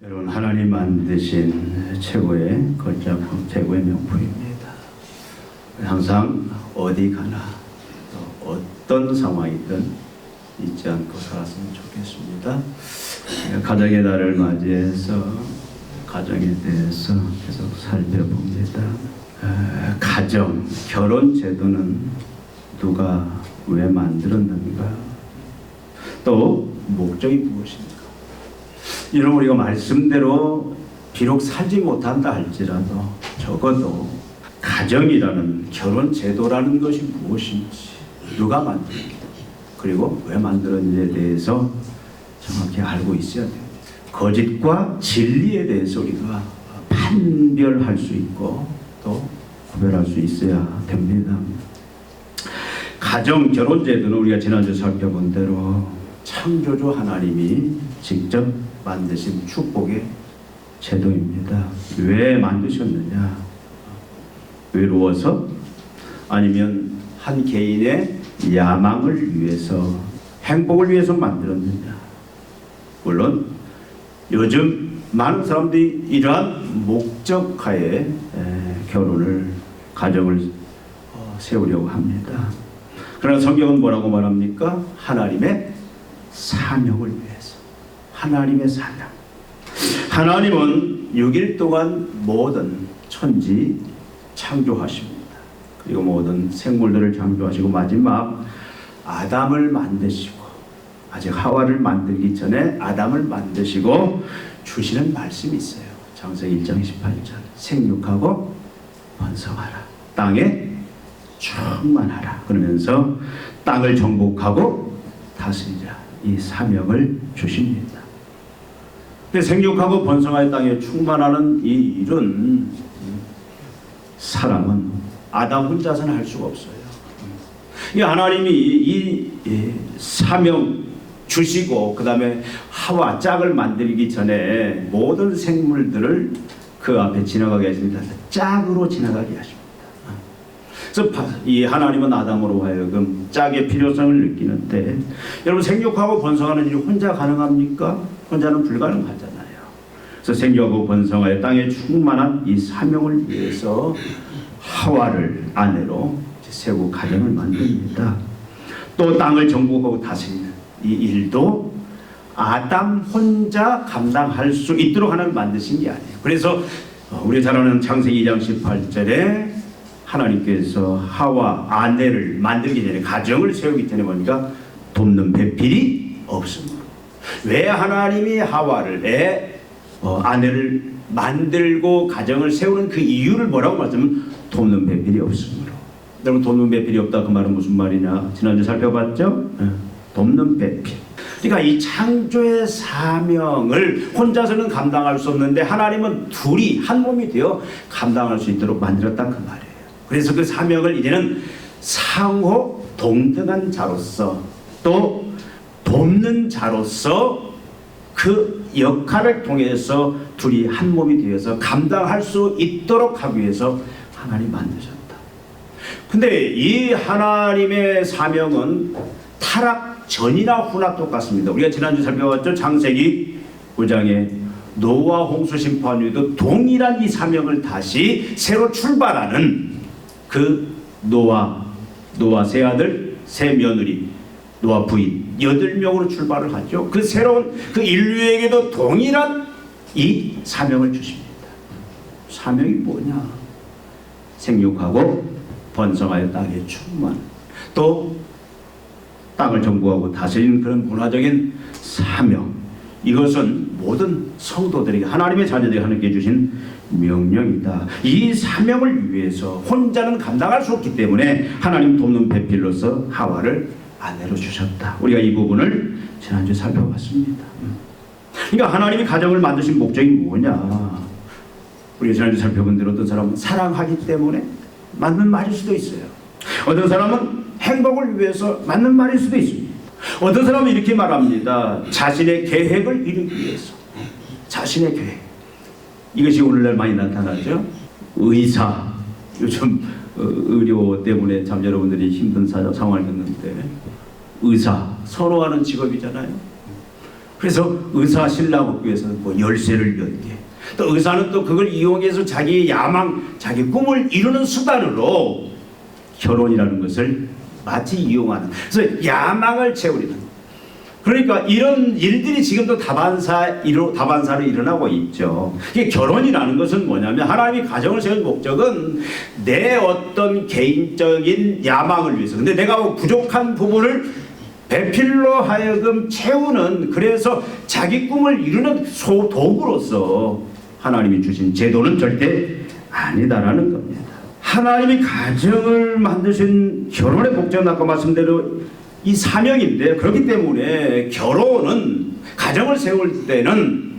여러분, 하나님 만드신 최고의 걸작품, 최고의 명품입니다. 항상 어디 가나 또 어떤 상황이든 잊지 않고 살았으면 좋겠습니다. 가정의 날을 맞이해서 가정에 대해서 계속 살펴봅니다. 가정, 결혼 제도는 누가 왜 만들었는가? 또 목적이 무엇인가? 이런 우리가 말씀대로 비록 살지 못한다 할지라도 적어도 가정이라는 결혼 제도라는 것이 무엇인지, 누가 만들었는지, 그리고 왜 만들었는지에 대해서 정확히 알고 있어야 됩니다. 거짓과 진리에 대해서 우리가 판별할 수 있고 또 구별할 수 있어야 됩니다. 가정 결혼 제도는 우리가 지난주 살펴본 대로 창조주 하나님이 직접 만드신 축복의 제도입니다. 왜 만드셨느냐? 외로워서? 아니면 한 개인의 야망을 위해서, 행복을 위해서 만들었느냐? 물론 요즘 많은 사람들이 이러한 목적하에 결혼을, 가정을 세우려고 합니다. 그러나 성경은 뭐라고 말합니까? 하나님의 사명을 위해서. 하나님의 사명. 하나님은 6일 동안 모든 천지 창조하십니다. 그리고 모든 생물들을 창조하시고 마지막 아담을 만드시고, 아직 하와를 만들기 전에 아담을 만드시고 주시는 말씀이 있어요. 창세기 1장 18절. 생육하고 번성하라. 땅에 충만하라. 그러면서 땅을 정복하고 다스리자. 이 사명을 주십니다. 근데 생육하고 번성하여 땅에 충만하는 이 일은 사람은 아담 혼자서는 할 수가 없어요. 이 하나님이 이 사명 주시고 그 다음에 하와 짝을 만들기 전에 모든 생물들을 그 앞에 지나가게 하십니다. 짝으로 지나가게 하십니다. 그래서 이 하나님은 아담으로 하여금 짝의 필요성을 느끼는데, 여러분, 생육하고 번성하는 일이 혼자 가능합니까? 혼자는 불가능하잖아요. 그래서 생육하고 번성하여 땅에 충만한 이 사명을 위해서 하와를 아내로 세우고 가정을 만듭니다. 또 땅을 정복하고 다스리는 이 일도 아담 혼자 감당할 수 있도록 하나님 만드신 게 아니에요. 그래서 우리 잘 아는 창세기 2장 18절에 하나님께서 하와 아내를 만들기 전에, 가정을 세우기 전에 뭡니까? 돕는 배필이 없으므로. 왜 하나님이 하와를, 아내를 만들고 가정을 세우는 그 이유를 뭐라고 말씀하면 돕는 배필이 없으므로. 여러분, 돕는 배필이 없다, 그 말은 무슨 말이냐? 지난주 살펴봤죠? 돕는 배필. 그러니까 이 창조의 사명을 혼자서는 감당할 수 없는데 하나님은 둘이 한 몸이 되어 감당할 수 있도록 만들었다, 그 말이에요. 그래서 그 사명을 이제는 상호 동등한 자로서, 또 돕는 자로서 그 역할을 통해서 둘이 한 몸이 되어서 감당할 수 있도록 하기 위해서 하나님 만드셨다. 근데 이 하나님의 사명은 타락 전이나 후나 똑같습니다. 우리가 지난주 살펴봤죠? 창세기 9장에 노아 홍수 심판 후에도 동일한 이 사명을 다시 새로 출발하는 그 노아 세 아들, 세 며느리, 노아 부인 8명으로 출발을 하죠. 그 새로운 그 인류에게도 동일한 이 사명을 주십니다. 사명이 뭐냐? 생육하고 번성하여 땅에 충만, 또 땅을 정복하고 다스리는 그런 문화적인 사명. 이것은 모든 성도들에게, 하나님의 자녀들이 하나님께 주신 명령이다. 이 사명을 위해서 혼자는 감당할 수 없기 때문에 하나님 돕는 배필로서 하와를 아내로 주셨다. 우리가 이 부분을 지난주에 살펴봤습니다. 그러니까 하나님이 가정을 만드신 목적이 뭐냐? 우리가 지난주에 살펴본 대로 어떤 사람은 사랑하기 때문에 맞는 말일 수도 있어요. 어떤 사람은 행복을 위해서 맞는 말일 수도 있습니다. 어떤 사람은 이렇게 말합니다. 자신의 계획을 이루기 위해서. 자신의 계획. 이것이 오늘날 많이 나타나죠. 의사. 요즘 의료 때문에 참 여러분들이 힘든 상황을 겪는데, 의사 선호하는 직업이잖아요. 그래서 의사 신랑 얻기 위해서는 뭐 열쇠를 연계, 또 의사는 또 그걸 이용해서 자기의 야망, 자기 꿈을 이루는 수단으로 결혼이라는 것을 마치 이용하는, 그래서 야망을 채우려는, 그러니까 이런 일들이 지금도 다반사로 일어나고 있죠. 이게 결혼이라는 것은 뭐냐면 하나님이 가정을 세운 목적은 내 어떤 개인적인 야망을 위해서, 근데 내가 부족한 부분을 배필로 하여금 채우는, 그래서 자기 꿈을 이루는 도구로서 하나님이 주신 제도는 절대 아니다라는 겁니다. 하나님이 가정을 만드신 결혼의 목적은 아까 말씀대로 이 사명인데, 그렇기 때문에 결혼은, 가정을 세울 때는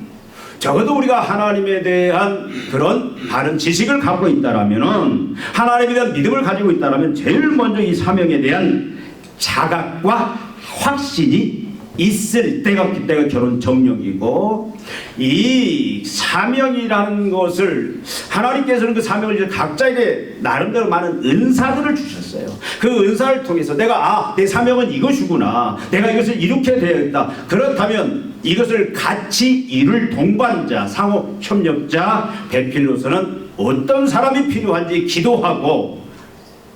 적어도 우리가 하나님에 대한 그런 바른 지식을 갖고 있다라면은, 하나님에 대한 믿음을 가지고 있다라면 제일 먼저 이 사명에 대한 자각과 확신이 있을 때가 그때가 결혼 정령이고, 이 사명이라는 것을 하나님께서는 그 사명을 이제 각자에게 나름대로 많은 은사들을 주셨어요. 그 은사를 통해서 내가 내 사명은 이것이구나, 내가 이것을 이렇게 되어있다, 그렇다면 이것을 같이 이룰 동반자, 상호 협력자, 배필로서는 어떤 사람이 필요한지 기도하고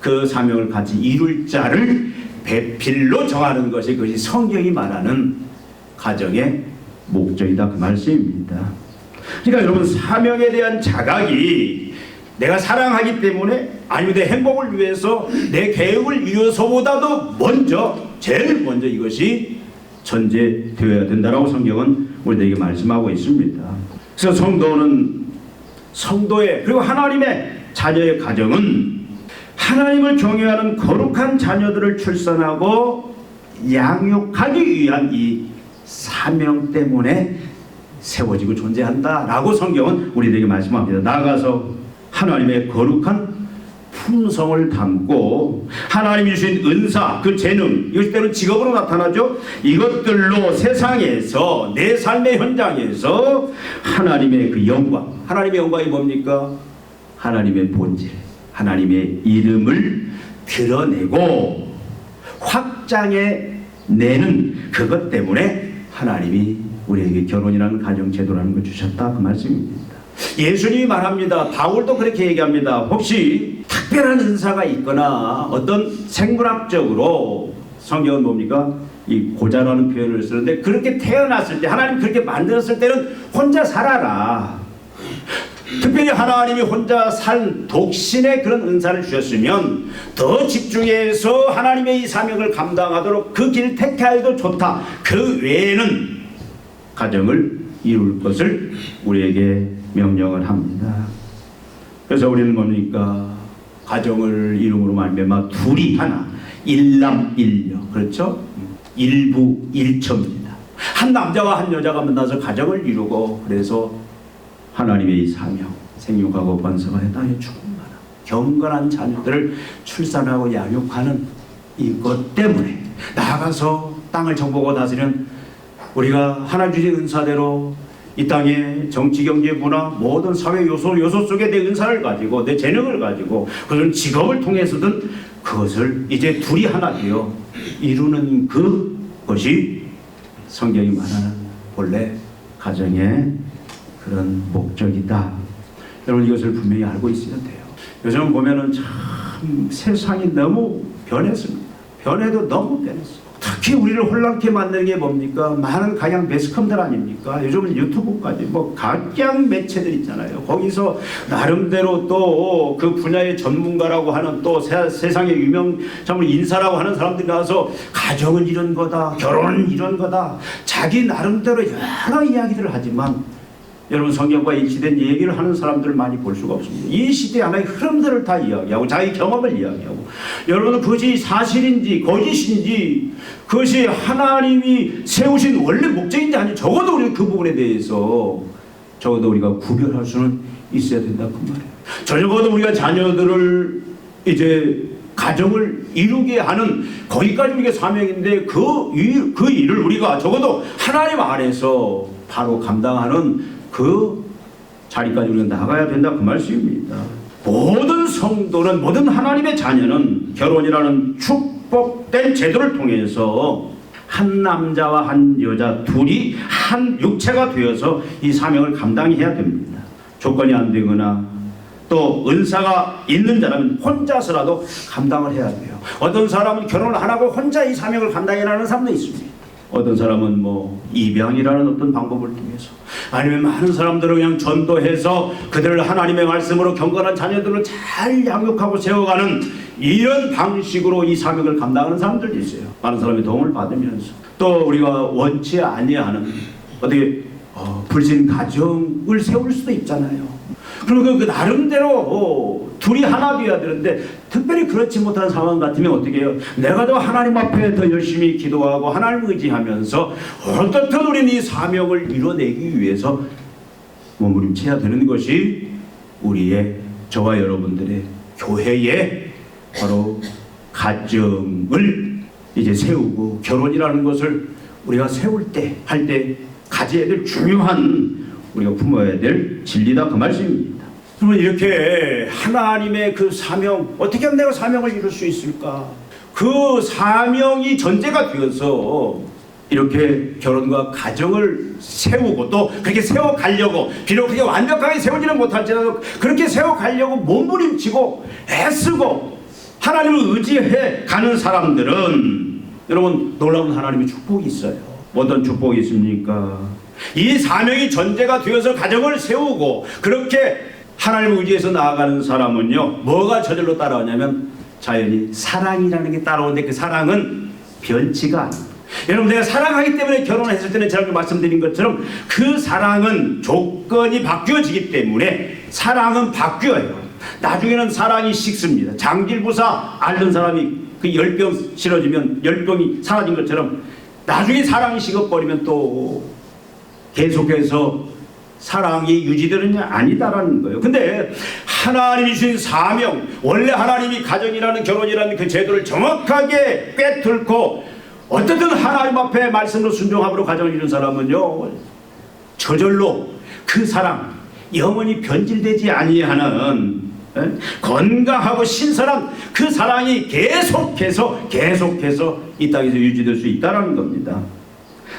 그 사명을 같이 이룰 자를 배필로 정하는 것이, 그것이 성경이 말하는 가정의 목적이다, 그 말씀입니다. 그러니까 여러분, 사명에 대한 자각이 내가 사랑하기 때문에, 아니면 내 행복을 위해서, 내 계획을 이루어서보다도 제일 먼저 이것이 전제되어야 된다라고 성경은 우리에게 말씀하고 있습니다. 그래서 성도의 그리고 하나님의 자녀의 가정은 하나님을 경외하는 거룩한 자녀들을 출산하고 양육하기 위한 이 사명 때문에 세워지고 존재한다라고 성경은 우리에게 말씀합니다. 나아가서 하나님의 거룩한 품성을 담고 하나님이 주신 은사, 그 재능, 이것이 때로는 직업으로 나타나죠. 이것들로 세상에서, 내 삶의 현장에서 하나님의 그 영광, 하나님의 영광이 뭡니까? 하나님의 본질, 하나님의 이름을 드러내고 확장해내는 그것 때문에 하나님이 우리에게 결혼이라는 가정제도라는 걸 주셨다, 그 말씀입니다. 예수님이 말합니다. 바울도 그렇게 얘기합니다. 혹시 특별한 은사가 있거나 어떤 생물학적으로, 성경은 뭡니까? 이 고자라는 표현을 쓰는데, 그렇게 태어났을 때, 하나님 그렇게 만들었을 때는 혼자 살아라. 특별히 하나님이 혼자 산 독신의 그런 은사를 주셨으면 더 집중해서 하나님의 이 사명을 감당하도록 그 길 택하여도 좋다. 그 외에는 가정을 이룰 것을 우리에게 명령을 합니다. 그래서 우리는 뭡니까? 가정을 이룸으로 말미암아 둘이 하나, 일남일녀, 그렇죠? 일부일처입니다. 한 남자와 한 여자가 만나서 가정을 이루고, 그래서 하나님의 이 사명, 생육하고 번성하여 땅에 충만한 경건한 자녀들을 출산하고 양육하는 이것 때문에 나아가서 땅을 정복하고 다스리는, 우리가 하나님 주신 은사대로 이 땅의 정치, 경제, 문화, 모든 사회 요소 속에 내 은사를 가지고, 내 재능을 가지고, 그것은 직업을 통해서든 그것을 이제 둘이 하나 되어 이루는 그것이 성경이 말하는 본래 가정의 그런 목적이다. 여러분, 이것을 분명히 알고 있어야 돼요. 요즘 보면은 참 세상이 너무 변했습니다. 변해도 너무 변했어요. 특히 우리를 혼란케 만드는 게 뭡니까? 많은 가양 매스컴들 아닙니까? 요즘은 유튜브까지 뭐 각양 매체들 있잖아요. 거기서 나름대로 또 그 분야의 전문가라고 하는, 또 세상의 유명 정말 인사라고 하는 사람들이 나와서 가정은 이런 거다, 결혼은 이런 거다, 자기 나름대로 여러 이야기들을 하지만, 여러분, 성경과 일치된 얘기를 하는 사람들을 많이 볼 수가 없습니다. 이 시대의 하나의 흐름들을 다 이야기하고 자기 경험을 이야기하고, 여러분은 그것이 사실인지 거짓인지, 그것이 하나님이 세우신 원래 목적인지 아닌지, 적어도 우리가 그 부분에 대해서 적어도 우리가 구별할 수는 있어야 된다, 그 말이에요. 적어도 우리가 자녀들을 이제 가정을 이루게 하는, 거기까지 우리가 사명인데 그 일을 우리가 적어도 하나님 안에서 바로 감당하는 그 자리까지 우리가 나가야 된다, 그 말씀입니다. 모든 성도는, 모든 하나님의 자녀는 결혼이라는 축복된 제도를 통해서 한 남자와 한 여자 둘이 한 육체가 되어서 이 사명을 감당해야 됩니다. 조건이 안 되거나 또 은사가 있는 자라면 혼자서라도 감당을 해야 돼요. 어떤 사람은 결혼을 안 하고 혼자 이 사명을 감당해라는 사람도 있습니다. 어떤 사람은 뭐 입양이라는 어떤 방법을 통해서, 아니면 많은 사람들을 그냥 전도해서 그들을 하나님의 말씀으로 경건한 자녀들을 잘 양육하고 세워가는 이런 방식으로 이 사명을 감당하는 사람들도 있어요. 많은 사람의 도움을 받으면서. 또 우리가 원치 아니하는 어떻게 불신 가정을 세울 수도 있잖아요. 그리고 그 나름대로 둘이 하나 되어야 되는데 특별히 그렇지 못한 상황 같으면 어떻게 해요? 내가 더 하나님 앞에 더 열심히 기도하고 하나님을 의지하면서 어떻든 우리는 이 사명을 이뤄내기 위해서 몸부림쳐야 되는 것이 우리의, 저와 여러분들의 교회의 바로 가정을 이제 세우고, 결혼이라는 것을 우리가 세울 때, 할 때 가져야 될 중요한, 우리가 품어야 될 진리다, 그 말씀입니다. 그러면 이렇게 하나님의 그 사명, 어떻게 하면 내가 사명을 이룰 수 있을까? 그 사명이 전제가 되어서 이렇게 결혼과 가정을 세우고, 또 그렇게 세워가려고, 비록 그렇게 완벽하게 세우지는 못할지라도 그렇게 세워가려고 몸부림치고 애쓰고 하나님을 의지해 가는 사람들은, 여러분, 놀라운 하나님의 축복이 있어요. 어떤 축복이 있습니까? 이 사명이 전제가 되어서 가정을 세우고 그렇게 하나님을 의지해서 나아가는 사람은요, 뭐가 저절로 따라오냐면 자연히 사랑이라는 게 따라오는데, 그 사랑은 변치가 않아요. 여러분, 내가 사랑하기 때문에 결혼을 했을 때는 제가 말씀드린 것처럼 그 사랑은 조건이 바뀌어지기 때문에 사랑은 바뀌어요. 나중에는 사랑이 식습니다. 장질부사 앓는 사람이 그 10병 싫어지면 10병이 사라진 것처럼 나중에 사랑이 식어버리면 또 계속해서 사랑이 유지되는 게 아니다라는 거예요. 근데 하나님이 주신 사명, 원래 하나님이 가정이라는, 결혼이라는 그 제도를 정확하게 꿰뚫고 어떻든 하나님 앞에 말씀으로 순종함으로 가정을 이룬 사람은요, 저절로 그 사랑, 영원히 변질되지 아니하는 건강하고 신선한 그 사랑이 계속해서 이 땅에서 유지될 수 있다는 겁니다.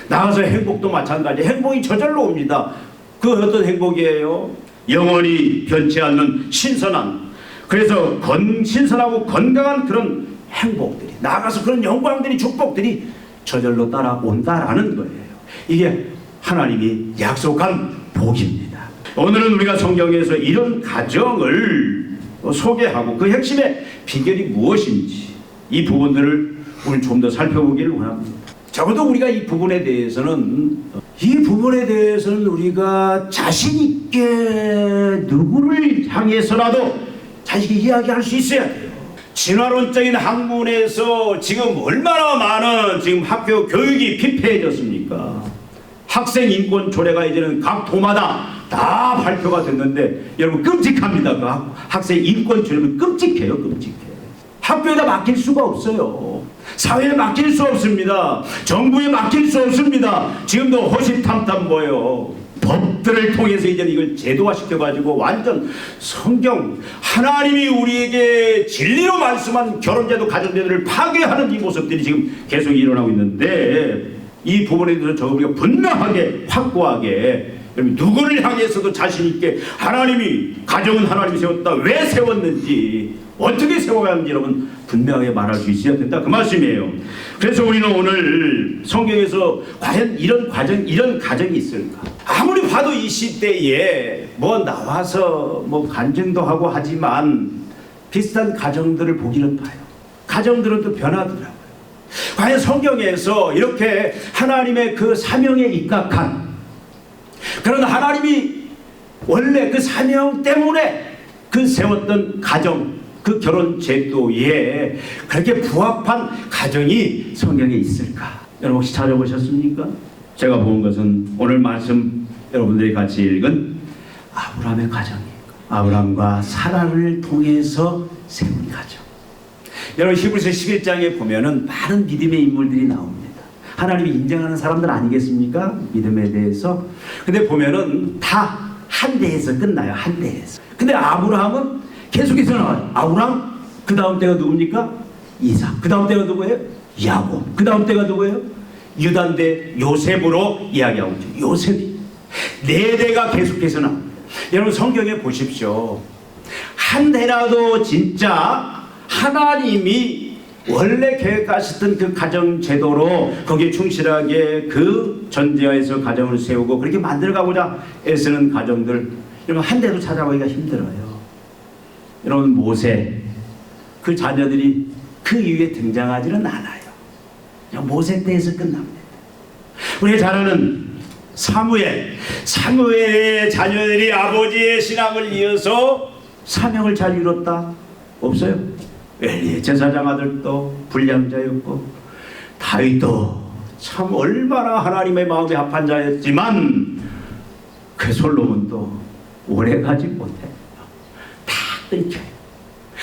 나가서 행복도 마찬가지. 행복이 저절로 옵니다. 그 어떤 행복이에요? 영원히 변치 않는 신선한, 그래서 신선하고 건강한 그런 행복들이, 나아가서 그런 영광들이, 축복들이 저절로 따라온다라는 거예요. 이게 하나님이 약속한 복입니다. 오늘은 우리가 성경에서 이런 가정을 소개하고 그 핵심의 비결이 무엇인지, 이 부분들을 오늘 좀 더 살펴보기를 원합니다. 적어도 우리가 이 부분에 대해서는 우리가 자신 있게 누구를 향해서라도 자신 있게 이야기할 수 있어야 돼요. 진화론적인 학문에서 지금 얼마나 많은 지금 학교 교육이 피폐해졌습니까? 학생 인권 조례가 이제는 각 도마다 다 발표가 됐는데, 여러분 끔찍합니다. 그 학생 인권 조례는 끔찍해요. 학교에다 맡길 수가 없어요. 사회에 맡길 수 없습니다. 정부에 맡길 수 없습니다. 지금도 호시탐탐 뭐예요. 법들을 통해서 이제 이걸 제도화시켜가지고 완전 성경, 하나님이 우리에게 진리로 말씀한 결혼제도, 가정제도를 파괴하는 이 모습들이 지금 계속 일어나고 있는데, 이 부분에 대해서 저 우리가 분명하게, 확고하게, 누구를 향해서도 자신 있게 하나님이, 가정은 하나님이 세웠다, 왜 세웠는지, 어떻게 세워야 하는지 여러분 분명하게 말할 수 있어야 된다, 그 말씀이에요. 그래서 우리는 오늘 성경에서 과연 이런 가정이 있을까? 아무리 봐도 이 시대에 뭐 나와서 뭐 간증도 하고 하지만 비슷한 가정들을 보기는 봐요. 가정들은 또 변하더라고요. 과연 성경에서 이렇게 하나님의 그 사명에 입각한, 그런 하나님이 원래 그 사명 때문에 그 세웠던 가정, 그 결혼 제도에 그렇게 부합한 가정이 성경에 있을까? 여러분 혹시 찾아보셨습니까? 제가 본 것은 오늘 말씀 여러분들이 같이 읽은 아브라함의 가정이에요. 아브라함과 사라를 통해서 세운 가정. 여러분 히브리서 11장에 보면은 많은 믿음의 인물들이 나옵니다. 하나님이 인정하는 사람들 아니겠습니까? 믿음에 대해서. 근데 보면은 다 한 대에서 끝나요. 한 대에서. 근데 아브라함은 계속해서 나와요. 아브라함, 그 다음 때가 누굽니까? 이삭. 그 다음 때가 누구예요? 야곱. 그 다음 때가 누구예요? 유다인데 요셉으로 이야기하고 있죠. 요셉이 4대가 계속해서 나옵니다. 여러분 성경에 보십시오. 한 해라도 진짜 하나님이 원래 계획하셨던 그 가정 제도로 거기에 충실하게 그 전제하에서 가정을 세우고 그렇게 만들어가고자 애쓰는 가정들, 여러분 한 대도 찾아보기가 힘들어요. 여러분 모세 그 자녀들이 그 이후에 등장하지는 않아요. 그냥 모세 때에서 끝납니다. 우리 잘 아는 사무엘의 자녀들이 아버지의 신앙을 이어서 사명을 잘 이뤘다? 없어요. 엘리의 제사장 아들도 불량자였고, 다윗도 참 얼마나 하나님의 마음에 합한 자였지만 그 솔로몬도 오래 가지 못해요. 다 끊겨요.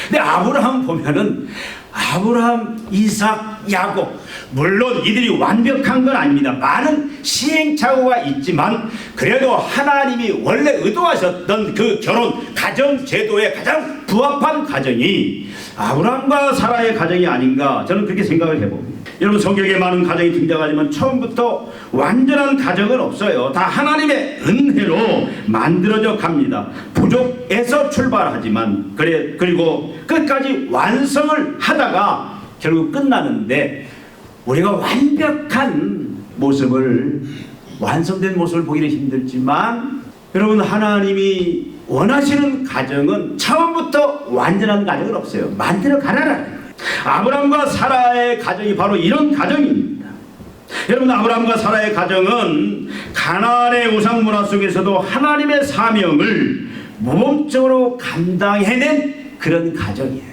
근데 아브라함 보면은 아브라함, 이삭, 야곱, 물론 이들이 완벽한 건 아닙니다. 많은 시행착오가 있지만 그래도 하나님이 원래 의도하셨던 그 결혼 가정 제도에 가장 부합한 가정이 아브라함과 사라의 가정이 아닌가, 저는 그렇게 생각을 해봅니다. 여러분 성경에 많은 가정이 등장하지만 처음부터 완전한 가정은 없어요. 다 하나님의 은혜로 만들어져 갑니다. 부족에서 출발하지만 그리고 끝까지 완성을 하다가 결국 끝나는데, 우리가 완벽한 모습을, 완성된 모습을 보기는 힘들지만 여러분 하나님이 원하시는 가정은 처음부터 완전한 가정은 없어요. 만들어 가라라. 아브라함과 사라의 가정이 바로 이런 가정입니다. 여러분 아브라함과 사라의 가정은 가나안의 우상 문화 속에서도 하나님의 사명을 모범적으로 감당해낸 그런 가정이에요.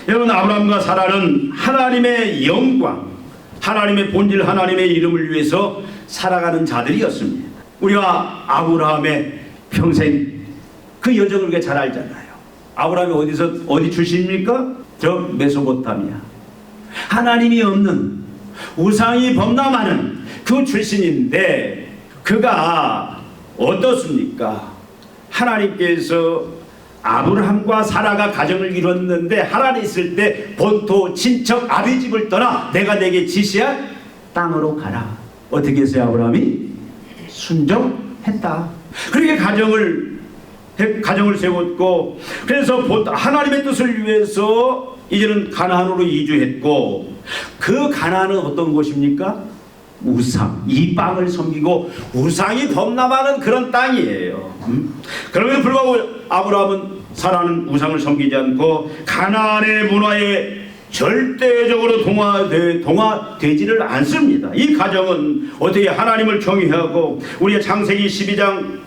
여러분 아브라함과 사라는 하나님의 영광, 하나님의 본질, 하나님의 이름을 위해서 살아가는 자들이었습니다. 우리가 아브라함의 평생 그 여정을 우리가 잘 알잖아요. 아브라함이 어디 출신입니까? 저 메소포타미아, 하나님이 없는 우상이 범람하는 그 출신인데, 그가 어떻습니까? 하나님께서 아브라함과 사라가 가정을 이뤘는데 하란에 있을 때 본토 친척 아비집을 떠나 내가 내게 지시할 땅으로 가라. 어떻게 했어요? 아브라함이 순종했다. 그렇게 가정을 세웠고, 그래서 하나님의 뜻을 위해서 이제는 가나안으로 이주했고, 그 가나안은 어떤 곳입니까? 우상, 이방을 섬기고 우상이 범람하는 그런 땅이에요. 그럼에도 불구하고 아브라함은, 사라는 우상을 섬기지 않고 가나안의 문화에 절대적으로 동화되지를 않습니다. 이 가정은 어떻게 하나님을 경외하고, 우리가 창세기 12장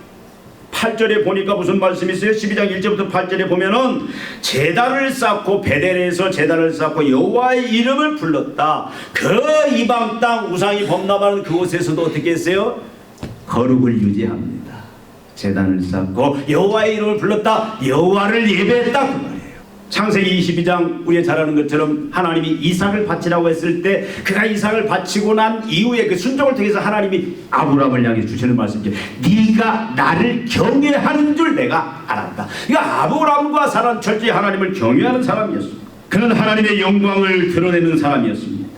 8절에 보니까 무슨 말씀이 있어요? 12장 1절부터 8절에 보면은 제단을 쌓고, 베델에서 제단을 쌓고 여호와의 이름을 불렀다. 그 이방 땅 우상이 범람하는 그곳에서도 어떻게 했어요? 거룩을 유지합니다. 제단을 쌓고 여호와의 이름을 불렀다. 여호와를 예배했다 그 말이에요. 창세기 22장 우리가 잘 아는 것처럼 하나님이 이삭을 바치라고 했을 때, 그가 이삭을 바치고 난 이후에 그 순종을 통해서 하나님이 아브라함을 향해 주시는 말씀이죠. 네가 나를 경외하는 줄 내가 알았다. 그러니까 아브라함과 사라는 철저히 하나님을 경외하는 사람이었습니다. 그는 하나님의 영광을 드러내는 사람이었습니다.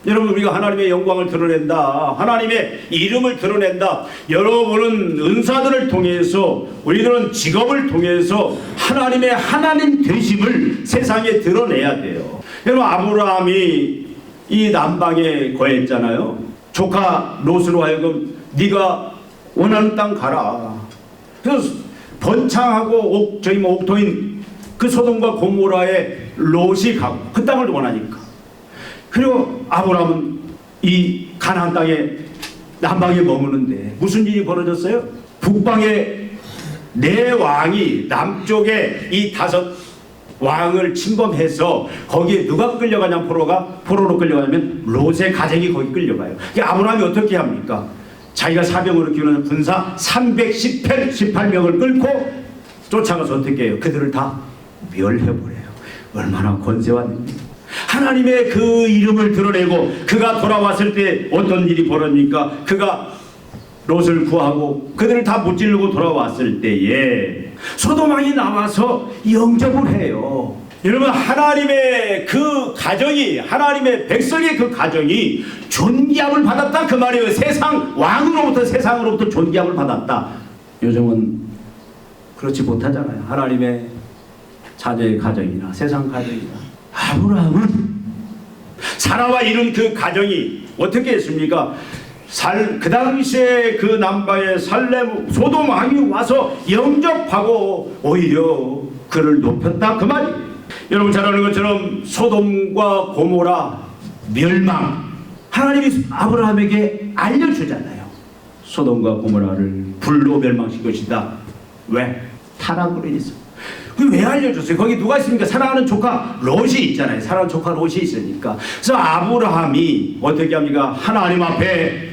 여러분 우리가 하나님의 영광을 드러낸다, 하나님의 이름을 드러낸다. 여러분은 은사들을 통해서, 우리들은 직업을 통해서 하나님의 하나님 되심을 세상에 드러내야 돼요. 여러분 아브라함이 이 남방에 거했잖아요. 조카 롯으로 하여금 네가 원하는 땅 가라. 그래서 번창하고 옥토인 그 소돔과 고모라에 롯이 가고 그 땅을 원하니까. 그리고 아브라함은 이 가나안 땅에 남방에 머무는데 무슨 일이 벌어졌어요? 북방에 4왕이 남쪽에 이 5 왕을 침범해서 거기에 누가 끌려가냐면 포로로 끌려가냐면 롯의 가족이 거기 끌려가요. 아브라함이 어떻게 합니까? 자기가 사병으로 키우는 군사 318명을 끌고 쫓아가서 어떻게 해요? 그들을 다 멸해버려요. 얼마나 권세왔는지. 하나님의 그 이름을 드러내고 그가 돌아왔을 때 어떤 일이 벌어집니까? 그가 롯을 구하고 그들을 다 무찌르고 돌아왔을 때에 소돔 왕이 나와서 영접을 해요. 여러분, 하나님의 그 가정이, 하나님의 백성의 그 가정이 존귀함을 받았다 그 말이에요. 세상으로부터 존귀함을 받았다. 요즘은 그렇지 못하잖아요. 하나님의 자녀의 가정이나 세상 가정이나. 아브라함은 사라와 이룬 그 가정이 어떻게 했습니까? 그 당시에 그 남바의 살렘 소돔 왕이 와서 영접하고 오히려 그를 높였다 그 말이에요. 여러분 잘 아는 것처럼 소돔과 고모라 멸망, 하나님이 아브라함에게 알려주잖아요. 소돔과 고모라를 불로 멸망시킬 것이다. 왜? 타락으로 인해서. 왜 알려줬어요? 거기 누가 있습니까? 사랑하는 조카 롯이 있잖아요. 사랑하는 조카 롯이 있으니까. 그래서 아브라함이 어떻게 합니까? 하나님 앞에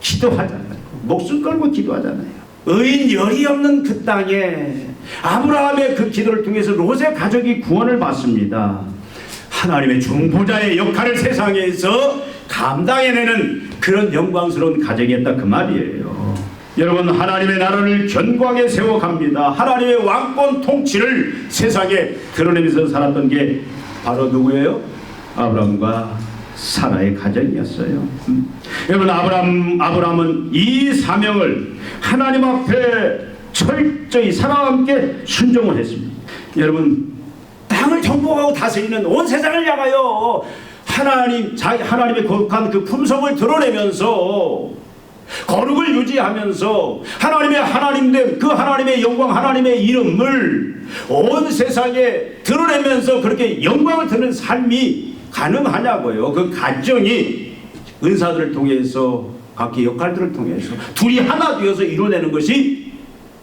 기도하잖아요. 목숨 걸고 기도하잖아요. 의인 열이 없는 그 땅에 아브라함의 그 기도를 통해서 롯의 가족이 구원을 받습니다. 하나님의 중보자의 역할을 세상에서 감당해내는 그런 영광스러운 가정이었다 그 말이에요. 여러분, 하나님의 나라를 견고하게 세워갑니다. 하나님의 왕권 통치를 세상에 드러내면서 살았던 게 바로 누구예요? 아브라함과 사라의 가정이었어요. 여러분, 아브라함은 이 사명을 하나님 앞에 철저히 사랑과 함께 순종을 했습니다. 여러분, 땅을 정복하고 다스리는 온 세상을 향하여 하나님의 거룩한 그 품성을 드러내면서 거룩을 유지하면서 하나님의 그 하나님의 영광, 하나님의 이름을 온 세상에 드러내면서 그렇게 영광을 드리는 삶이 가능하냐고요. 그 가정이 은사들을 통해서 각기 역할들을 통해서 둘이 하나 되어서 이루어내는 것이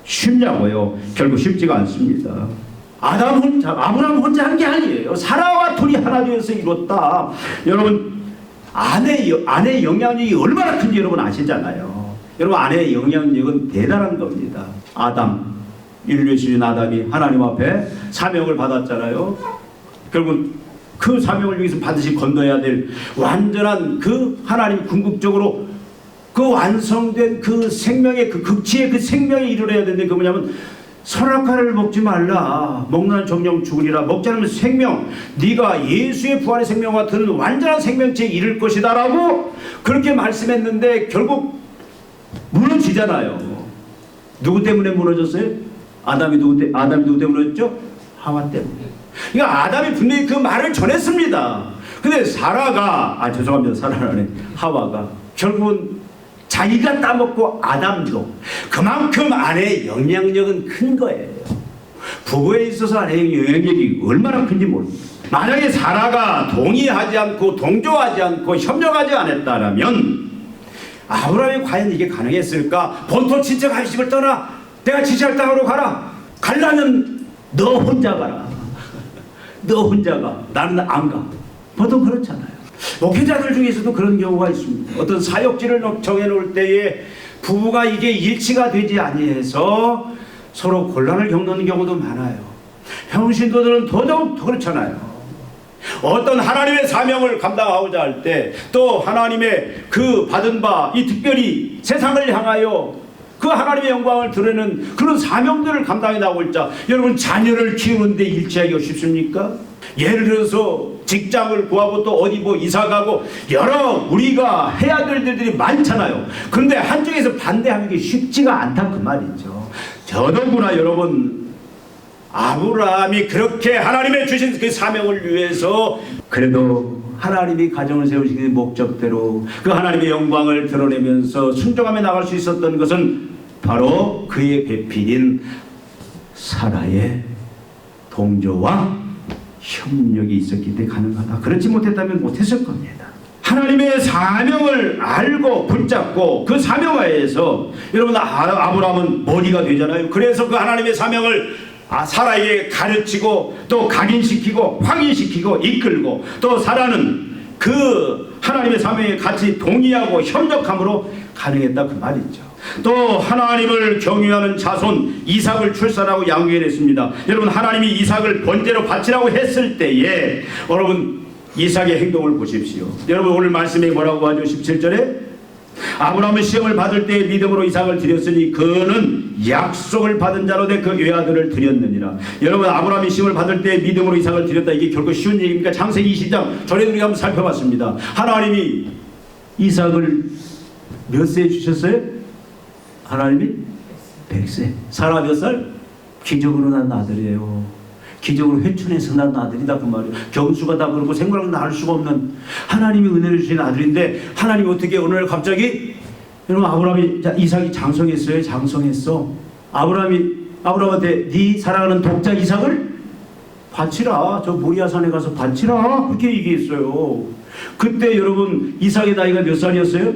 쉽냐고요. 결국 쉽지가 않습니다. 아브라함 혼자 한 게 아니에요. 사라와 둘이 하나 되어서 이뤘다. 여러분, 아내의 영향력이 얼마나 큰지 여러분 아시잖아요. 여러분, 아내의 영향력은 대단한 겁니다. 인류의 주인 아담이 하나님 앞에 사명을 받았잖아요. 결국 그 사명을 위해서 반드시 건너야 될 완전한 그 하나님 궁극적으로 그 완성된 그 생명의 그 극치의 그 생명에 이르러야 되는데, 그 뭐냐면 선악과를 먹지 말라. 먹는 정령 죽으리라. 먹지 않으면 생명, 네가 예수의 부활의 생명과 같은 완전한 생명체에 이를 것이다 라고 그렇게 말씀했는데 결국 무너지잖아요. 누구 때문에 무너졌어요? 아담이 누구 때문에 무너졌죠? 하와 때문에. 그러니까 아담이 분명히 그 말을 전했습니다. 근데 사라가 하와가 결국은 자기가 따먹고 아담도 그만큼 아내의 영향력은 큰 거예요. 부부에 있어서 아내의 영향력이 얼마나 큰지 모릅니다. 만약에 사라가 동의하지 않고 동조하지 않고 협력하지 않았다면 아브라함이 과연 이게 가능했을까? 본토 친척 한식을 떠나 내가 지시할 땅으로 가라. 가려면 너 혼자 가라. 너 혼자 가. 나는 안 가. 보통 그렇잖아요. 목회자들 중에서도 그런 경우가 있습니다. 어떤 사역지를 정해놓을 때에 부부가 이게 일치가 되지 아니해서 서로 곤란을 겪는 경우도 많아요. 평신도들은 더더욱 그렇잖아요. 어떤 하나님의 사명을 감당하고자 할 때 또 하나님의 그 받은 바 이 특별히 세상을 향하여 그 하나님의 영광을 드러내는 그런 사명들을 감당해 나올 자, 여러분 자녀를 키우는데 일치하기가 쉽습니까? 예를 들어서 직장을 구하고 또 어디 이사 가고 여러 우리가 해야 될 일들이 많잖아요. 그런데 한쪽에서 반대하는 게 쉽지가 않다 그 말이죠. 더더구나 여러분, 아브라함이 그렇게 하나님의 주신 그 사명을 위해서 그래도 하나님이 가정을 세우시는 목적대로 그 하나님의 영광을 드러내면서 순종하며 나갈 수 있었던 것은 바로 그의 배필인 사라의 동조와 협력이 있었기 때문에 가능하다. 그렇지 못했다면 못했을 겁니다. 하나님의 사명을 알고 붙잡고 그 사명하에서 여러분 아브라함은 머리가 되잖아요. 그래서 그 하나님의 사명을 사라에게 가르치고 또 각인시키고 확인시키고 이끌고 또 사라는 그 하나님의 사명에 같이 동의하고 협력함으로 가능했다 그 말이죠. 또 하나님을 경유하는 자손 이삭을 출산하고 양육했습니다. 여러분, 하나님이 이삭을 번제로 바치라고 했을 때에 여러분 이삭의 행동을 보십시오. 여러분 오늘 말씀에 뭐라고 하죠? 17절에 아브라함은 시험을 받을 때 믿음으로 이삭을 드렸으니 그는 약속을 받은 자로 된 그 외아들을 드렸느니라. 여러분, 아브라함이 시험을 받을 때 믿음으로 이삭을 드렸다. 이게 결코 쉬운 얘기입니까? 창세기 20장 전에 우리가 한번 살펴봤습니다. 하나님이 이삭을 몇 세에 주셨어요? 하나님이 100세. 사라 몇 살? 기적으로 난 아들이에요. 기적으로 회춘해서 난 아들이다 그 말이에요. 경수가 다 그러고 생물학은 낳을 수가 없는 하나님이 은혜를 주신 아들인데, 하나님이 어떻게 오늘 갑자기, 여러분, 아브라함이 이삭이 장성했어요? 장성했어. 아브라함한테 네 사랑하는 독자 이삭을 바치라. 저 모리아산에 가서 바치라. 그렇게 얘기했어요. 그때 여러분 이삭의 나이가 몇 살이었어요?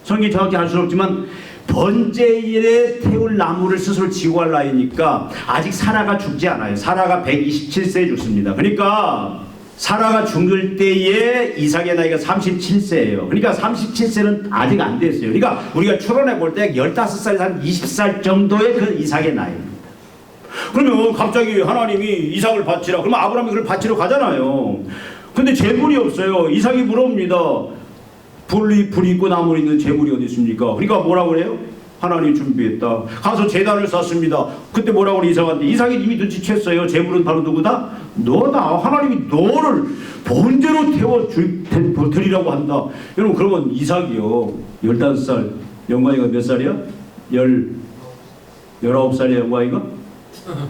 성경이 정확히 알 수는 없지만 번제일에 태울 나무를 스스로 지고 갈 나이니까 아직 사라가 죽지 않아요. 사라가 127세에 죽습니다. 그러니까 사라가 죽을 때에 이삭의 나이가 37세예요. 그러니까 37세는 아직 안 됐어요. 그러니까 우리가 추론해 볼 때 15살에서 한 20살 정도의 그 이삭의 나이입니다. 그러면 갑자기 하나님이 이삭을 바치라. 그러면 아브라함이 그걸 바치러 가잖아요. 근데 재물이 없어요. 이삭이 물어봅니다. 불이 있고 나물이 있는 재물이 어디 있습니까? 그러니까 뭐라고 그래요? 하나님이 준비했다. 가서 제단을 쌓습니다. 그때 뭐라고 그래 이삭한테? 이삭이 이미 눈치챘어요. 재물은 바로 누구다? 너다. 하나님이 너를 번제로 태워 드리라고 한다. 여러분, 그러면 이삭이요 15살, 영광이가 몇 살이야? 19살이야 영광이가?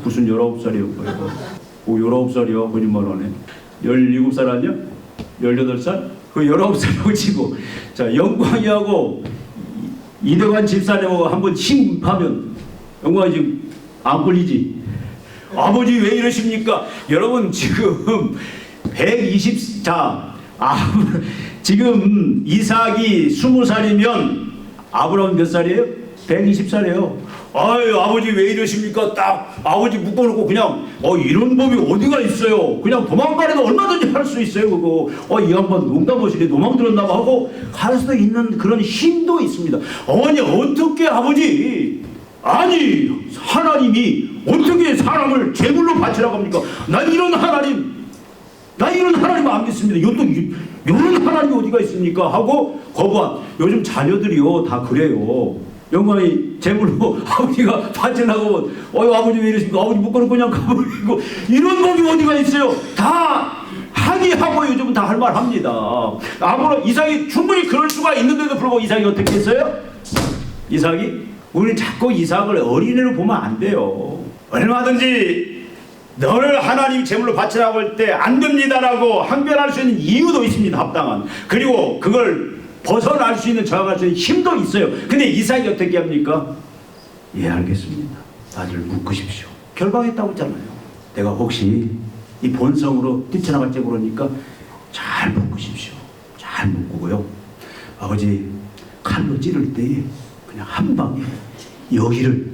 무슨 19살이야 영광이가? 19살이야 거짓말하네. 17살 아니야? 18살? 그 19살이라고 치고, 자, 영광이하고 이대관 집사님하고 한번 심하면 영광이 지금 안 걸리지? 아버지 왜 이러십니까? 여러분, 지금 120, 지금 이삭이 20살이면 아브라함 몇 살이에요? 120살이에요. 아유, 아버지 왜 이러십니까? 딱 아버지 묶어놓고 그냥 이런 법이 어디가 있어요? 그냥 도망가려도 얼마든지 할 수 있어요. 그거 이 양반 농담하시네, 도망 들었나 봐 하고 갈 수도 있는 그런 힘도 있습니다. 어머니, 어떻게 아버지, 아니 하나님이 어떻게 사람을 제물로 바치라고 합니까? 난 이런 하나님 안 믿습니다. 이런 하나님이 어디가 있습니까? 하고 거부한. 요즘 자녀들이요 다 그래요. 영광이 제물로 아버지가 바치려고 아버지 왜 이러십니까? 아버지 묶어놓고 그냥 가버리고, 이런 법이 어디가 있어요? 다 항의하고 요즘은 다 할 말 합니다. 이삭이 충분히 그럴 수가 있는데도 불구하고 이삭이 어떻게 했어요? 우리는 자꾸 이삭을 어린애로 보면 안 돼요. 얼마든지 너를 하나님 제물로 바치라고 할 때 안 됩니다라고 항변할 수 있는 이유도 있습니다. 합당한. 그리고 그걸 벗어날 수 있는, 저항할 수 있는 힘도 있어요. 근데 이삭이 어떻게 합니까? 예, 알겠습니다. 다들 묶으십시오. 결방했다고 했잖아요. 내가 혹시 이 본성으로 뛰쳐나갈지 모르니까 잘 묶으십시오. 잘 묶고요. 아버지 칼로 찌를 때에 그냥 한 방에 여기를,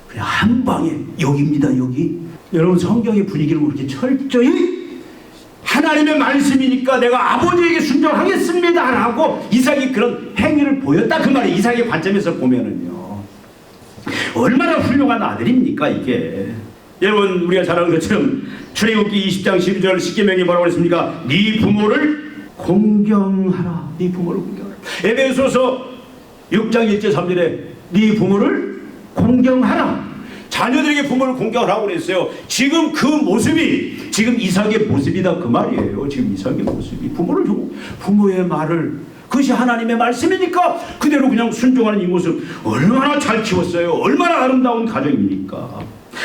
그냥 한 방에 여기입니다. 여기. 여러분, 성경의 분위기를 그렇게 철저히 하나님의 말씀이니까 내가 아버지에게 순종하겠습니다 라고 이삭이 그런 행위를 보였다 그 말이에요. 이삭의 관점에서 보면은요, 얼마나 훌륭한 아들입니까 이게. 여러분, 우리가 잘 아는 것처럼 출애굽기 20장 12절 십계명이 뭐라고 했습니까? 네 부모를 공경하라. 네 부모를 공경하라. 에베소서 6장 1절 3절에 네 부모를 공경하라. 자녀들에게 부모를 공경하라고 그랬어요. 지금 그 모습이 지금 이삭의 모습이다 그 말이에요. 지금 이삭의 모습이 부모를 주고, 부모의 말을, 그것이 하나님의 말씀이니까 그대로 그냥 순종하는 이 모습, 얼마나 잘 키웠어요. 얼마나 아름다운 가정입니까?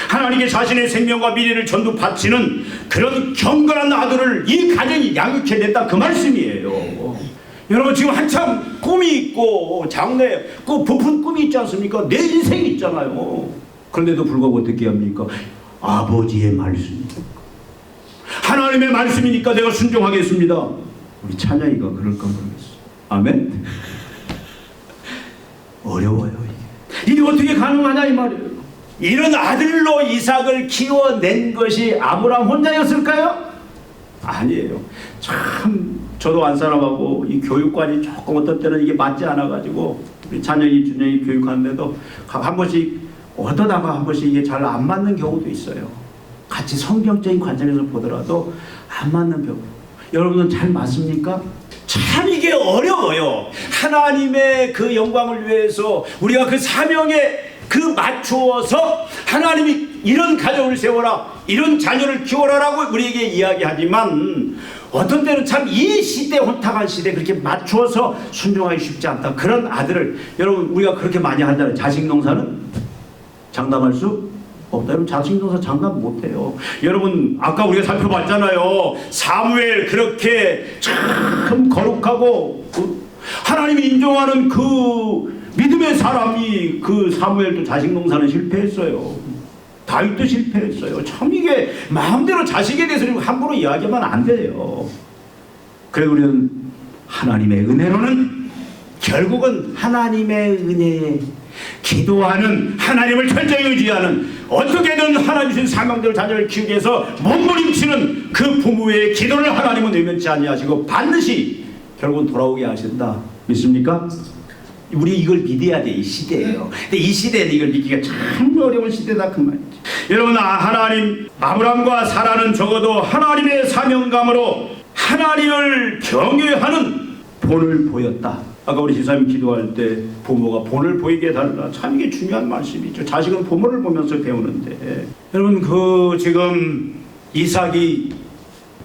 하나님께 자신의 생명과 미래를 전부 바치는 그런 경건한 아들을 이 가정이 양육해냈다 그 말씀이에요. 여러분, 지금 한참 꿈이 있고 장래 그 부푼 꿈이 있지 않습니까? 내 인생이 있잖아요. 그런데도 불구하고 어떻게 합니까? 아버지의 말씀이니까, 하나님의 말씀이니까 내가 순종하겠습니다. 우리 찬양이가 그럴까 모르겠어. 아멘. 어려워요 이게 어떻게 가능하냐 이 말이에요. 이런 아들로 이삭을 키워낸 것이 아브라함 혼자였을까요? 아니에요. 참 저도 안 사람하고 이 교육관이 조금 어떤 때는 이게 맞지 않아가지고 우리 찬영이 준영이 교육하는데도 한 번씩 어떠다가 한 번씩 이게 잘 안 맞는 경우도 있어요. 같이 성경적인 관점에서 보더라도 안 맞는 경우. 여러분은 잘 맞습니까? 참 이게 어려워요. 하나님의 그 영광을 위해서 우리가 그 사명에 그 맞추어서 하나님이 이런 가정을 세워라, 이런 자녀를 키워라라고 우리에게 이야기하지만 어떤 때는 참 이 시대, 혼탁한 시대에 그렇게 맞추어서 순종하기 쉽지 않다. 그런 아들을, 여러분 우리가 그렇게 많이 하잖아요. 자식 농사는 장담할 수 없다. 여러분 자식 농사 장담 못해요. 여러분 아까 우리가 살펴봤잖아요. 사무엘 그렇게 참 거룩하고 하나님이 인정하는 그 믿음의 사람이, 그 사무엘도 자식 농사는 실패했어요. 다윗도 실패했어요. 참 이게 마음대로 자식에 대해서 함부로 이야기하면 안 돼요. 그래 우리는 하나님의 은혜로는 결국은 하나님의 은혜에 기도하는, 하나님을 철저히 의지하는, 어떻게든 하나님 주신 사명대로 자녀를 키우기 위해서 몸부림치는 그 부모의 기도를 하나님은 외면치 아니하시고 반드시 결국은 돌아오게 하신다. 믿습니까? 우리 이걸 믿어야 돼. 이 시대예요. 근데 이 시대에는 이걸 믿기가 참 어려운 시대다 그 말이지. 여러분 하나님, 아브라함과 사라는 적어도 하나님의 사명감으로 하나님을 경외하는 본을 보였다. 아까 우리 지사님 기도할 때 부모가 본을 보이게 해달라. 참 이게 중요한 말씀이죠. 자식은 부모를 보면서 배우는데, 여러분 그 지금 이삭이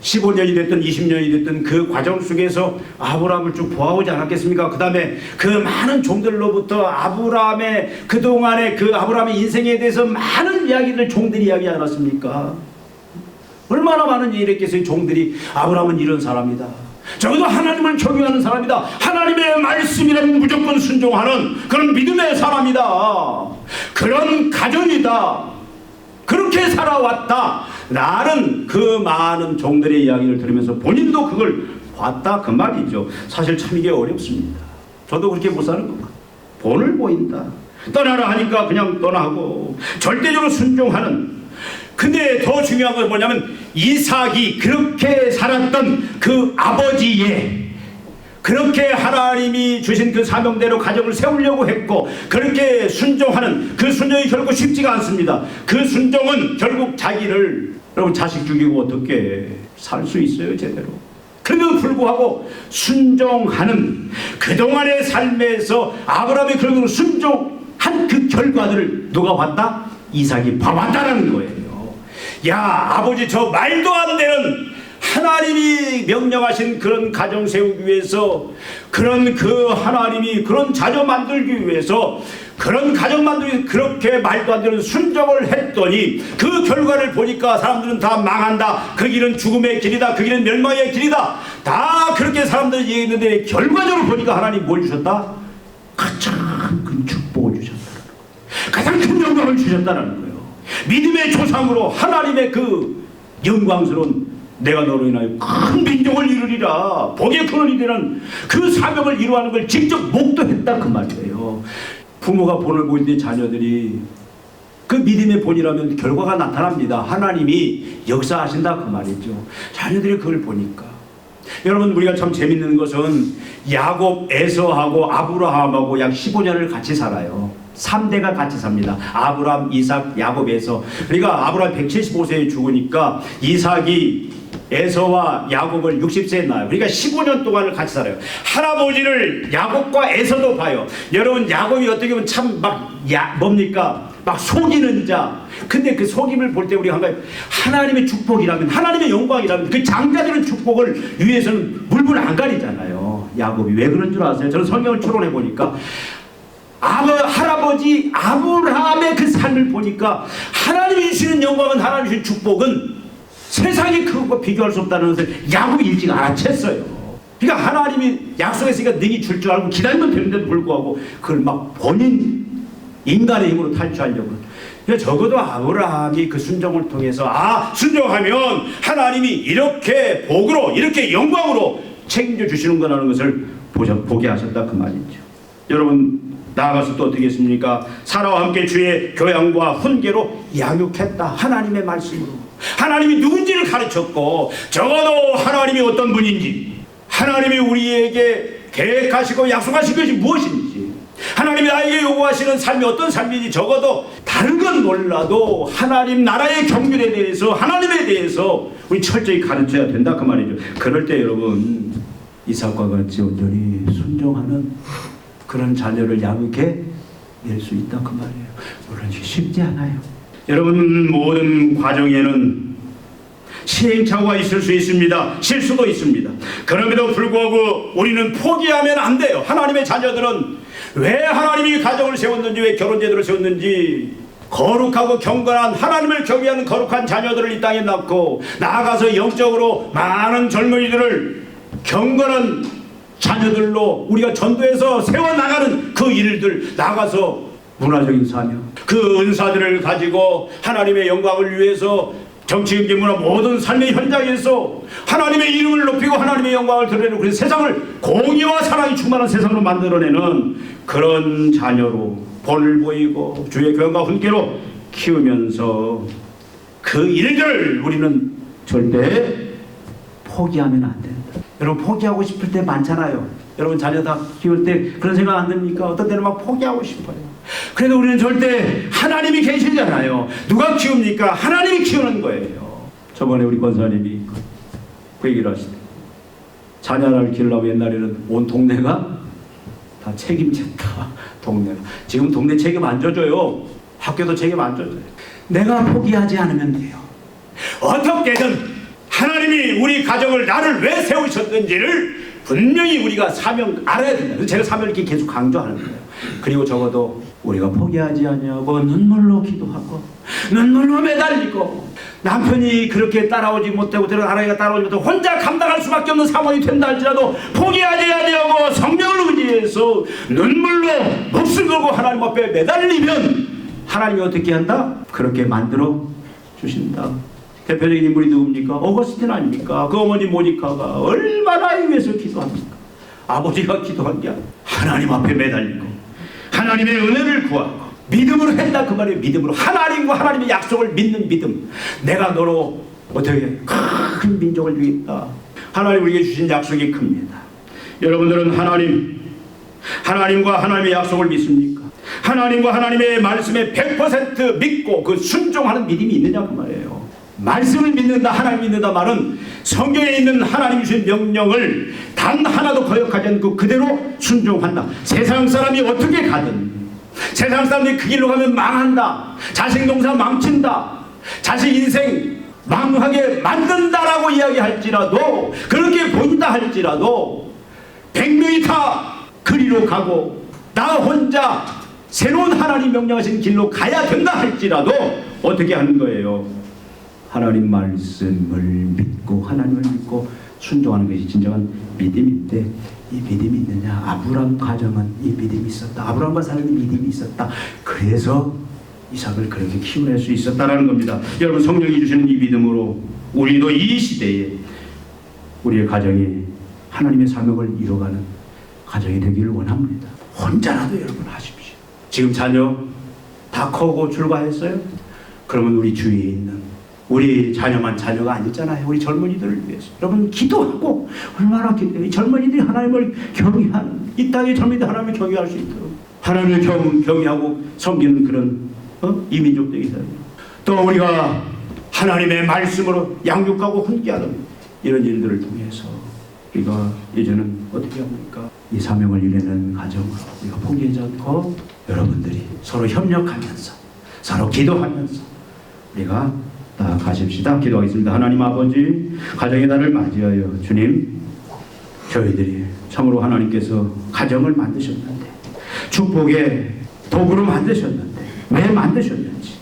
15년이 됐든 20년이 됐든 그 과정 속에서 아브라함을 쭉 보아오지 않았겠습니까? 그 다음에 그 많은 종들로부터 아브라함의 그동안의 그 아브라함의 인생에 대해서 많은 이야기를 종들이 이야기하지 않았습니까? 얼마나 많은 일이 있겠어요. 종들이 아브라함은 이런 사람이다, 적어도 하나님을 경외하는 사람이다, 하나님의 말씀이라면 무조건 순종하는 그런 믿음의 사람이다, 그런 가정이다, 그렇게 살아왔다. 나는 그 많은 종들의 이야기를 들으면서 본인도 그걸 봤다 그 말이죠. 사실 참 이게 어렵습니다. 저도 그렇게 못 사는 것 같아요. 본을 보인다. 떠나라 하니까 그냥 떠나고 절대적으로 순종하는. 근데 더 중요한 건 뭐냐면 이삭이 그렇게 살았던 그 아버지의, 그렇게 하나님이 주신 그 사명대로 가정을 세우려고 했고 그렇게 순종하는 그 순종이 결국 쉽지가 않습니다. 그 순종은 결국 자기를, 여러분 자식 죽이고 어떻게 살 수 있어요 제대로. 그럼에도 불구하고 순종하는 그동안의 삶에서 아브라함이 그런 순종한 그 결과들을 누가 봤다? 이삭이 봐봤다는 거예요. 야 아버지 저 말도 안 되는 하나님이 명령하신 그런 가정 세우기 위해서, 그런 그 하나님이 그런 자녀 만들기 위해서, 그런 가정 만들기 위해서 그렇게 말도 안 되는 순종을 했더니 그 결과를 보니까 사람들은 다 망한다, 그 길은 죽음의 길이다, 그 길은 멸망의 길이다, 다 그렇게 사람들이 얘기했는데 결과적으로 보니까 하나님 뭘 주셨다? 가장 큰 축복을 주셨다는 거예요. 가장 큰 영광을 주셨다는 거예요. 믿음의 조상으로 하나님의 그 영광스러운 내가 너로 인하여 큰 민족을 이루리라, 복의 근원이 되는 그 사명을 이루하는 걸 직접 목도했다 그 말이에요. 부모가 본을 보일 때 자녀들이 그 믿음의 본이라면 결과가 나타납니다. 하나님이 역사하신다 그 말이죠. 자녀들이 그걸 보니까. 여러분 우리가 참 재밌는 것은 야곱, 에서하고 아브라함하고 약 15년을 같이 살아요. 3대가 같이 삽니다. 아브라함, 이삭, 야곱, 에서. 그러니까 아브라함 175세에 죽으니까 이삭이 에서와 야곱을 60세에 낳아요. 그러니까 15년 동안을 같이 살아요. 할아버지를 야곱과 에서도 봐요. 여러분 야곱이 어떻게 보면 참 막 뭡니까? 막 속이는 자. 근데 그 속임을 볼 때 우리가 한가지, 하나님의 축복이라면, 하나님의 영광이라면 그 장자들의 축복을 위해서는 물불 안 가리잖아요. 야곱이 왜 그런 줄 아세요? 저는 성경을 추론해 보니까 할아버지 아브라함의 그 삶을 보니까 하나님이 주시는 영광은, 하나님이 주시는 축복은 세상에 그것과 비교할 수 없다는 것을 야곱이 일찍 알아챘어요. 그러니까 하나님이 약속했으니까 능히 줄 줄 알고 기다리면 되는데도 불구하고 그걸 막 본인 인간의 힘으로 탈취하려고. 그러니까 적어도 아브라함이 그 순종을 통해서 순종하면 하나님이 이렇게 복으로, 이렇게 영광으로 책임져 주시는 거라는 것을 보게 하셨다 그 말이죠. 여러분 나아가서 또 어떻게 했습니까? 사라와 함께 주의 교양과 훈계로 양육했다. 하나님의 말씀으로. 하나님이 누군지를 가르쳤고, 적어도 하나님이 어떤 분인지, 하나님이 우리에게 계획하시고 약속하신 것이 무엇인지, 하나님이 나에게 요구하시는 삶이 어떤 삶인지 적어도 다른 건 몰라도 하나님 나라의 경륜에 대해서, 하나님에 대해서 우리 철저히 가르쳐야 된다 그 말이죠. 그럴 때 여러분 이삭과 같이 온전히 순종하는 그런 자녀를 양육해 낼 수 있다 그 말이에요. 물론 쉽지 않아요. 여러분, 모든 과정에는 시행착오가 있을 수 있습니다. 실수도 있습니다. 그럼에도 불구하고 우리는 포기하면 안 돼요. 하나님의 자녀들은 왜 하나님이 가정을 세웠는지, 왜 결혼제도를 세웠는지, 거룩하고 경건한 하나님을 경외하는 거룩한 자녀들을 이 땅에 낳고 나아가서 영적으로 많은 젊은이들을 경건한 자녀들로 우리가 전도해서 세워나가는 그 일들, 나가서 문화적인 사명, 그 은사들을 가지고 하나님의 영광을 위해서 정치, 경제, 문화 모든 삶의 현장에서 하나님의 이름을 높이고 하나님의 영광을 드러내는, 그래서 세상을 공의와 사랑이 충만한 세상으로 만들어내는 그런 자녀로 본을 보이고 주의 교훈과 훈계로 키우면서 그 일들을 우리는 절대 포기하면 안 된다. 여러분, 포기하고 싶을 때 많잖아요. 여러분, 자녀 다 키울 때 그런 생각 안 듭니까? 어떤 때는 막 포기하고 싶어요. 그래도 우리는 절대 하나님이 계시잖아요. 누가 키웁니까? 하나님이 키우는 거예요. 저번에 우리 권사님이 그 얘기를 하시대. 자녀 하나를 키우려면 옛날에는 온 동네가 다 책임졌다. 동네가. 지금 동네 책임 안 져줘요. 학교도 책임 안 져줘요. 내가 포기하지 않으면 돼요. 어떻게든 하나님이 우리 가정을, 나를 왜 세우셨는지를 분명히 우리가 사명 알아야 된다. 그래서 제가 사명을 이렇게 계속 강조하는 거예요. 그리고 적어도 우리가 포기하지 않냐고 눈물로 기도하고 눈물로 매달리고, 남편이 그렇게 따라오지 못하고 저런 아내가 따라오지 못하고 혼자 감당할 수밖에 없는 상황이 된다 할지라도 포기하지 않냐고 성령을 의지해서 눈물로 목숨 걸고 하나님 앞에 매달리면 하나님이 어떻게 한다? 그렇게 만들어 주신다. 대표적인 인물이 누굽니까? 어거스틴 아닙니까? 그 어머니 모니카가 얼마나 위해서 기도합니까? 아버지가 기도한 게 하나님 앞에 매달리고 하나님의 은혜를 구하고 믿음으로 했다 그 말이에요. 믿음으로 하나님과 하나님의 약속을 믿는 믿음. 내가 너로 어떻게 큰 민족을 주겠다. 하나님 우리에게 주신 약속이 큽니다. 여러분들은 하나님과 하나님의 약속을 믿습니까? 하나님과 하나님의 말씀에 100% 믿고 그 순종하는 믿음이 있느냐 그 말이에요. 말씀을 믿는다, 하나님 믿는다 말은 성경에 있는 하나님 주신 명령을 단 하나도 거역하지 않고 그대로 순종한다. 세상 사람이 어떻게 가든, 세상 사람들이 그 길로 가면 망한다, 자식 농사 망친다, 자식 인생 망하게 만든다라고 이야기할지라도, 그렇게 보인다 할지라도 100명이 다 그리로 가고 나 혼자 새로운 하나님 명령하신 길로 가야 된다 할지라도 어떻게 하는 거예요? 하나님 말씀을 믿고 하나님을 믿고 순종하는 것이 진정한 믿음인데, 이 믿음이 있느냐? 아브라함 가정은 이 믿음이 있었다. 아브라함과 사람이 믿음이 있었다. 그래서 이삭을 그렇게 키워낼 수 있었다라는 겁니다. 여러분, 성령이 주시는 이 믿음으로 우리도 이 시대에 우리의 가정이 하나님의 사명을 이뤄가는 가정이 되기를 원합니다. 혼자라도 여러분 하십시오. 지금 자녀 다 커고 출가했어요? 그러면 우리 주위에 있는 우리 자녀만 자녀가 아니잖아요. 우리 젊은이들을 위해서 여러분 기도하고, 얼마나 기도해요. 젊은이들이 하나님을 경외하는, 이 땅의 젊은이들 하나님을 경외할 수 있도록 하나님을 경외하고 섬기는 그런 이민족들이 있어요. 또 우리가 하나님의 말씀으로 양육하고 훈계하는 이런 일들을 통해서 우리가 이제는 어떻게 합니까? 이 사명을 이루는 가정으로 우리가 포기하지 않고 여러분들이 서로 협력하면서 서로 기도하면서 우리가 나아가십시다. 기도하겠습니다. 하나님 아버지, 가정의 날을 맞이하여 주님, 저희들이 참으로 하나님께서 가정을 만드셨는데, 축복의 도구로 만드셨는데 왜 만드셨는지,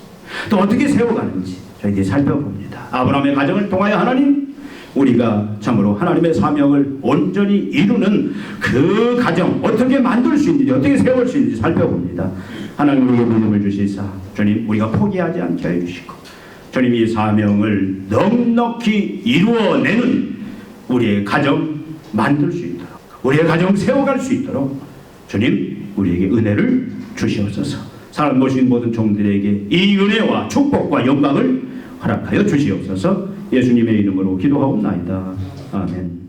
또 어떻게 세워가는지 저희들이 살펴봅니다. 아브라함의 가정을 통하여 하나님, 우리가 참으로 하나님의 사명을 온전히 이루는 그 가정 어떻게 만들 수 있는지, 어떻게 세울 수 있는지 살펴봅니다. 하나님 우리에게 믿음을 주시사 주님, 우리가 포기하지 않게 해주시고 주님, 이 사명을 넉넉히 이루어내는 우리의 가정 만들 수 있도록, 우리의 가정 세워갈 수 있도록 주님, 우리에게 은혜를 주시옵소서. 사람 모신 모든 종들에게 이 은혜와 축복과 영광을 허락하여 주시옵소서. 예수님의 이름으로 기도하옵나이다. 아멘.